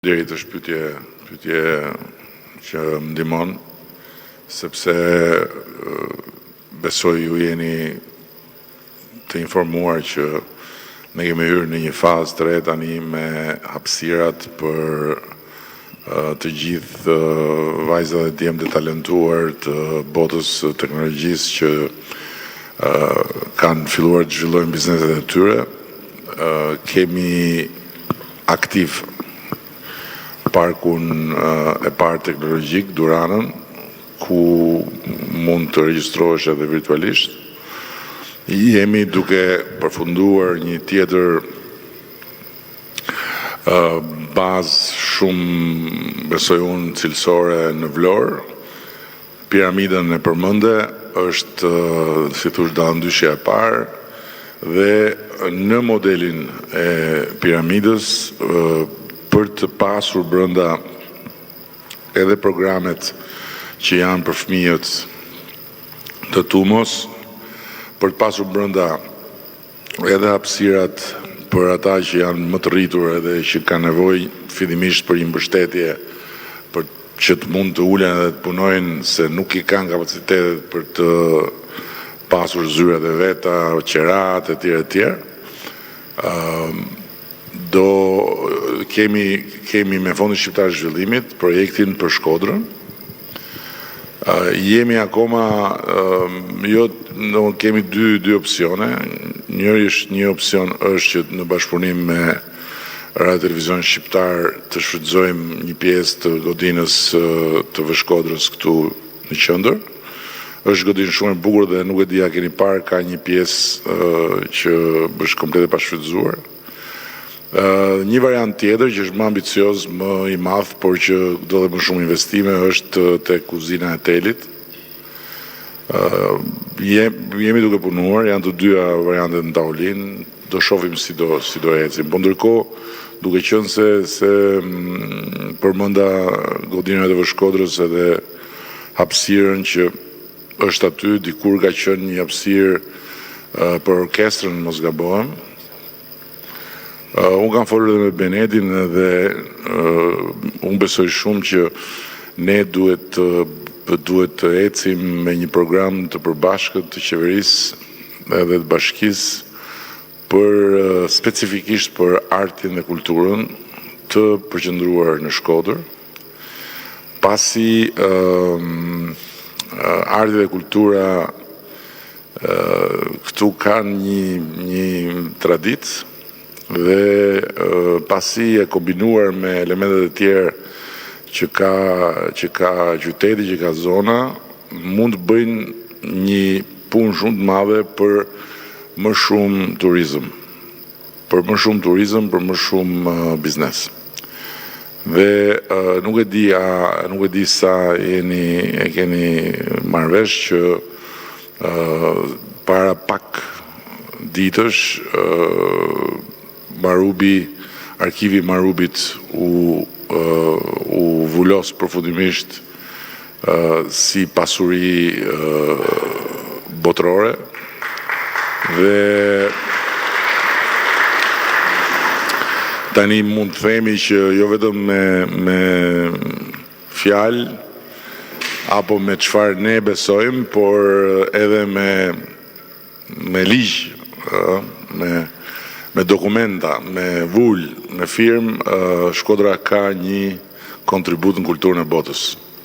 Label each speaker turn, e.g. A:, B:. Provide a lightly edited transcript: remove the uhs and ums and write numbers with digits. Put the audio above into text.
A: Derit është pyetje që më ndihmon, sepse besoj ju jeni të informuar që ne kemi hyrë në një fazë të re tani me hapësirat për të gjithë vajzat dhe djemtë të talentuar të botës teknologjisë që kanë filluar të zhvillojnë bizneset e tyre. Kemi aktiv parkun e parë teknologjik, Duranën, ku mund të regjistrohesh edhe virtualisht. Jemi duke përfunduar një tjetër bazë shumë, besoj unë, cilësore në Vlorë. Piramidën e përmende është, si thush, dallandyshja e parë, dhe në modelin e piramidës për të pasur brenda edhe programet që janë për fëmijët të Tumos, për të pasur brenda edhe hapësirat për ata që janë më të rritur edhe që kanë nevojë fillimisht për një mbështetje për që të mund të ulen edhe të punojnë, se nuk i kanë kapacitetet për të pasur zyrat e veta, qerat e tjerë. Kemi me Fondin Shqiptar të Zhvillimit projektin për Shkodrën. Jemi akoma, kemi dy opsione. Një opsion është që në bashkëpunim me Radio Televizion Shqiptar të shfrytëzojmë një pjesë të godinës të Vëshkodrës këtu në qendër. Është godinë shumë e bukur dhe nuk e di a keni parë, ka një pjesë që është komplet e pashfrytëzuar. Një variant tjetër që është më ambicioz, më i madh, por që do dhe më shumë investime, është te kuzina e telit. Jemi duke punuar, janë të dyja variantet në tavolinë, do shohim si do ecim. Po ndërkohë, duke qenë se përmenda godinën e Vëshkodrës edhe hapësirën që është aty, dikur ka qenë një hapësirë për orkestrën, mos gabohem. Unë kam folur edhe me Benedin dhe unë besoj shumë që ne duhet të ecim me një program të përbashkët të qeverisë edhe të bashkisë specifikisht për artin dhe kulturën të përqendruar në Shkodër. Pasi arti dhe kultura këtu kanë një traditë, dhe pasi e kombinuar me elementet e tjerë që ka qyteti, që ka zona, mund të bëjnë një punë shumë të madhe për më shumë turizëm. Për më shumë biznes. Dhe nuk e di sa e keni marrë vesh që para pak ditësh arkivi Marubit u vullos përfundimisht si pasuri botërore dhe tani mund të themi që jo vetëm me fjalë apo me çfarë ne besojmë, por edhe me ligj, me dokumenta, me vull, me firmë, Shkodra ka një kontribut në kulturën e botës.